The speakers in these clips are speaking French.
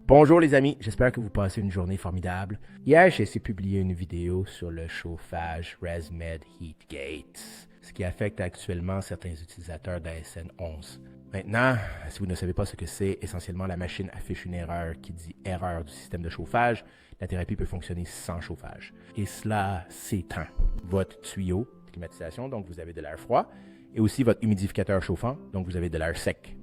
Bonjour les amis, j'espère que vous passez une journée formidable. Hier, j'ai essayé de publier une vidéo sur le chauffage ResMed Heatgate, ce qui affecte actuellement certains utilisateurs d'ASN 11. Maintenant, si vous ne savez pas ce que c'est, essentiellement la machine affiche une erreur qui dit erreur du système de chauffage. La thérapie peut fonctionner sans chauffage. Et cela s'éteint. Votre tuyau de climatisation, donc vous avez de l'air froid, et aussi votre humidificateur chauffant, donc vous avez de l'air sec.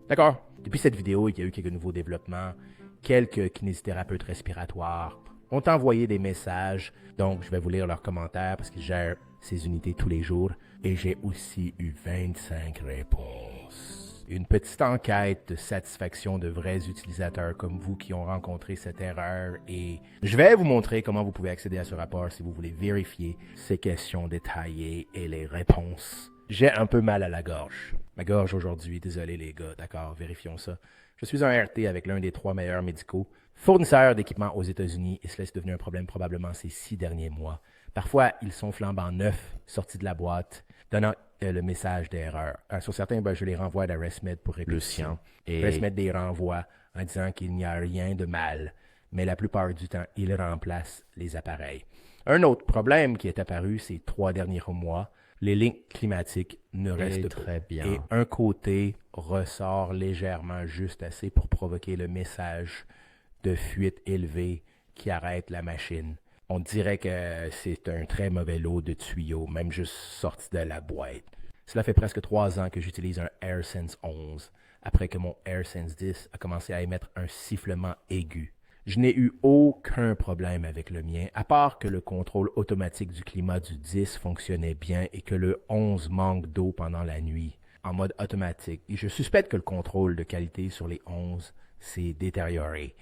D'accord? Depuis cette vidéo, il y a eu quelques nouveaux développements. Quelques kinésithérapeutes respiratoires ont envoyé des messages, donc je vais vous lire leurs commentaires parce qu'ils gèrent ces unités tous les jours. Et j'ai aussi eu 25 réponses. Une petite enquête de satisfaction de vrais utilisateurs comme vous qui ont rencontré cette erreur et je vais vous montrer comment vous pouvez accéder à ce rapport si vous voulez vérifier ces questions détaillées et les réponses. J'ai un peu mal à la gorge. Ma gorge aujourd'hui, désolé les gars, d'accord, vérifions ça. Je suis un RT avec l'un des 3 meilleurs médicaux, fournisseurs d'équipements aux États-Unis, et cela est devenu un problème probablement ces 6 derniers mois. Parfois, ils sont flambant neufs, sortis de la boîte, donnant le message d'erreur. Sur certains, je les renvoie à ResMed pour répétition. Le sien. Et ResMed les renvoie en disant qu'il n'y a rien de mal, mais la plupart du temps, ils remplacent les appareils. Un autre problème qui est apparu ces 3 derniers mois, les lignes climatiques ne restent pas. très bien. Et un côté ressort légèrement juste assez pour provoquer le message de fuite élevée qui arrête la machine. On dirait que c'est un très mauvais lot de tuyaux, même juste sorti de la boîte. Cela fait presque 3 ans que j'utilise un AirSense 11, après que mon AirSense 10 a commencé à émettre un sifflement aigu. Je n'ai eu aucun problème avec le mien, à part que le contrôle automatique du climat du 10 fonctionnait bien et que le 11 manque d'eau pendant la nuit, en mode automatique. Et je suspecte que le contrôle de qualité sur les 11 s'est détérioré.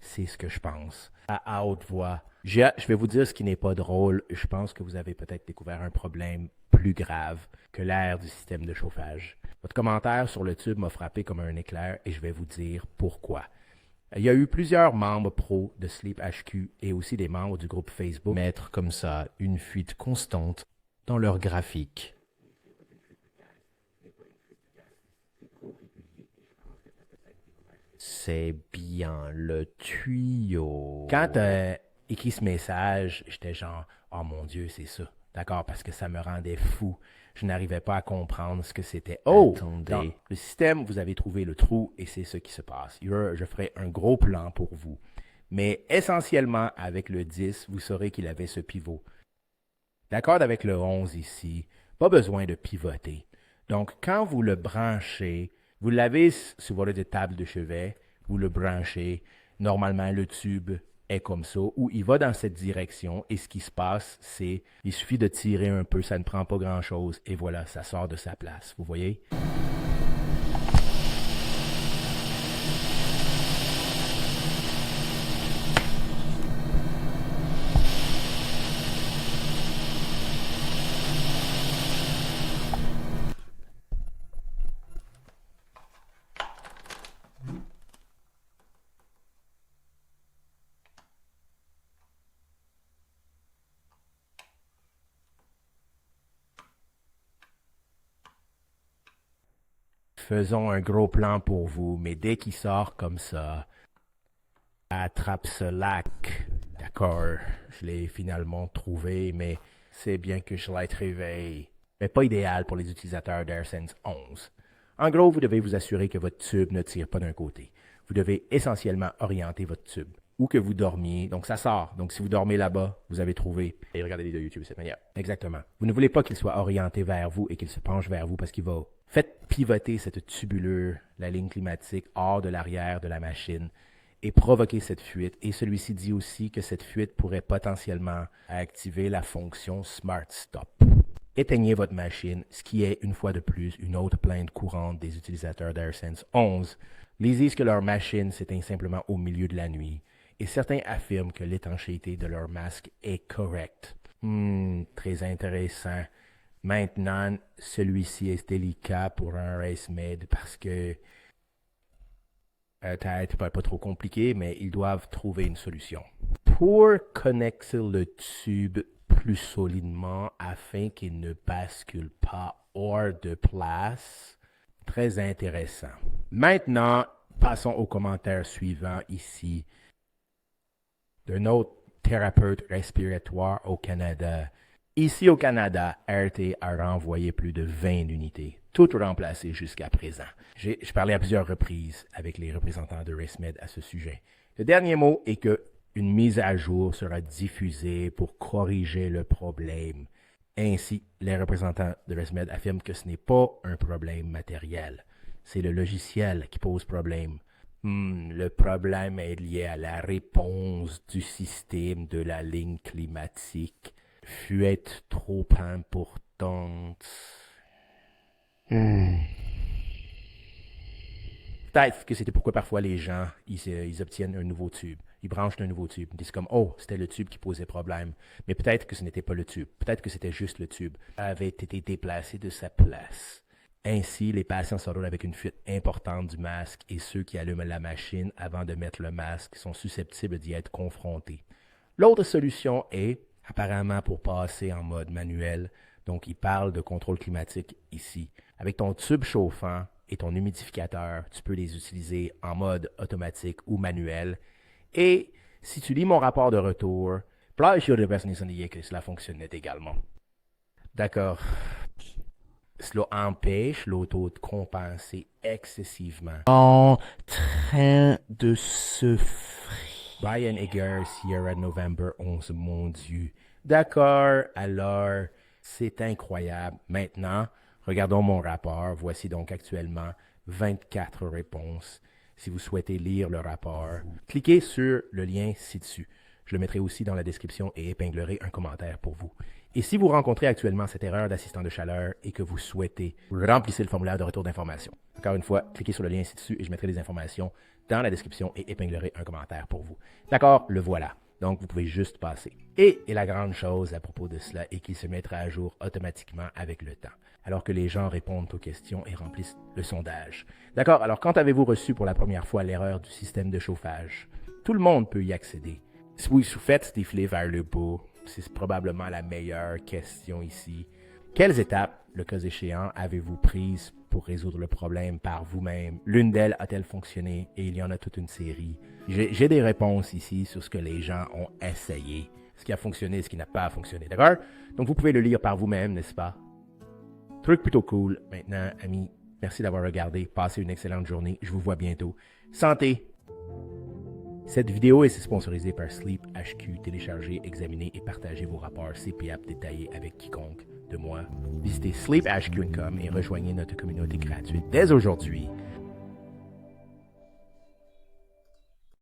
C'est ce que je pense. À haute voix, je vais vous dire ce qui n'est pas drôle. Je pense que vous avez peut-être découvert un problème plus grave que l'air du système de chauffage. Votre commentaire sur le tube m'a frappé comme un éclair et je vais vous dire pourquoi. Il y a eu plusieurs membres pro de Sleep HQ et aussi des membres du groupe Facebook mettre comme ça une fuite constante dans leur graphique. C'est bien le tuyau. Quand écrit ce message, j'étais genre, oh mon Dieu, c'est ça. D'accord, parce que ça me rendait fou. Je n'arrivais pas à comprendre ce que c'était. Oh, Attendez. dans le système, vous avez trouvé le trou et c'est ce qui se passe. Je ferai un gros plan pour vous. Mais essentiellement, avec le 10, vous saurez qu'il avait ce pivot. D'accord avec le 11 ici, pas besoin de pivoter. Donc, quand vous le branchez, vous l'avez sur votre table de chevet, vous le branchez. Normalement, le tube est comme ça, où il va dans cette direction, et ce qui se passe, c'est, il suffit de tirer un peu, ça ne prend pas grand-chose, et voilà, ça sort de sa place, vous voyez? Faisons un gros plan pour vous, mais dès qu'il sort comme ça, attrape ce lac. D'accord, je l'ai finalement trouvé, mais c'est bien que je l'ai trouvé. Mais pas idéal pour les utilisateurs d'AirSense 11. En gros, vous devez vous assurer que votre tube ne tire pas d'un côté. Vous devez essentiellement orienter votre tube. Où que vous dormiez, donc ça sort. Donc si vous dormez là-bas, vous avez trouvé. Et regardez les vidéos YouTube de cette manière. Exactement. Vous ne voulez pas qu'il soit orienté vers vous et qu'il se penche vers vous parce qu'il va. Faites pivoter cette tubulure, la ligne climatique, hors de l'arrière de la machine et provoquer cette fuite. Et celui-ci dit aussi que cette fuite pourrait potentiellement activer la fonction Smart Stop. Éteignez votre machine, ce qui est, une fois de plus, une autre plainte courante des utilisateurs d'AirSense 11. Ils disent que leur machine s'éteint simplement au milieu de la nuit. Et certains affirment que l'étanchéité de leur masque est correcte. Très intéressant. Maintenant, celui-ci est délicat pour un ResMed parce que peut-être pas trop compliqué, mais ils doivent trouver une solution. Pour connecter le tube plus solidement afin qu'il ne bascule pas hors de place, très intéressant. Maintenant, Passons au commentaire suivant ici d'un autre thérapeute respiratoire au Canada. Ici au Canada, RT a renvoyé plus de 20 unités, toutes remplacées jusqu'à présent. J'ai parlé à plusieurs reprises avec les représentants de ResMed à ce sujet. Le dernier mot est que une mise à jour sera diffusée pour corriger le problème. Ainsi, les représentants de ResMed affirment que ce n'est pas un problème matériel. C'est le logiciel qui pose problème. Le problème est lié à la réponse du système de la ligne climatique. Fuite trop importante. Peut-être que c'était pourquoi parfois les gens, ils obtiennent un nouveau tube. Ils branchent un nouveau tube. Ils disent comme, oh, c'était le tube qui posait problème. Mais peut-être que ce n'était pas le tube. Peut-être que c'était juste le tube. Il avait été déplacé de sa place. Ainsi, les patients se retrouvent avec une fuite importante du masque et ceux qui allument la machine avant de mettre le masque sont susceptibles d'y être confrontés. L'autre solution est, apparemment pour passer en mode manuel, donc il parle de contrôle climatique ici. Avec ton tube chauffant et ton humidificateur, tu peux les utiliser en mode automatique ou manuel. Et si tu lis mon rapport de retour, plusieurs personnes ont dit que cela fonctionnait également. D'accord. Cela empêche l'auto de compenser excessivement. En train de se Brian Egger, Sierra November 11, mon Dieu. D'accord, alors, c'est incroyable. Maintenant, regardons mon rapport. Voici donc actuellement 24 réponses. Si vous souhaitez lire le rapport, cliquez sur le lien ci-dessus. Je le mettrai aussi dans la description et épinglerai un commentaire pour vous. Et si vous rencontrez actuellement cette erreur d'assistant de chaleur et que vous souhaitez, remplissez le formulaire de retour d'information. Encore une fois, cliquez sur le lien ci-dessus et je mettrai les informations dans la description et épinglerai un commentaire pour vous. D'accord, le voilà. Donc, vous pouvez juste passer. Et la grande chose à propos de cela est qu'il se mettra à jour automatiquement avec le temps, alors que les gens répondent aux questions et remplissent le sondage. D'accord, alors quand avez-vous reçu pour la première fois l'erreur du système de chauffage? Tout le monde peut y accéder. Si vous faites défiler vers le bas, c'est probablement la meilleure question ici. Quelles étapes, le cas échéant, avez-vous prises pour résoudre le problème par vous-même? L'une d'elles a-t-elle fonctionné? Et il y en a toute une série. J'ai des réponses ici sur ce que les gens ont essayé, ce qui a fonctionné, ce qui n'a pas fonctionné, d'accord? Donc vous pouvez le lire par vous-même, n'est-ce pas? Truc plutôt cool. Maintenant, amis, merci d'avoir regardé. Passez une excellente journée. Je vous vois bientôt. Santé! Cette vidéo est sponsorisée par Sleep HQ. Téléchargez, examinez et partagez vos rapports CPAP détaillés avec quiconque de moi. Visitez sleephq.com et rejoignez notre communauté gratuite dès aujourd'hui.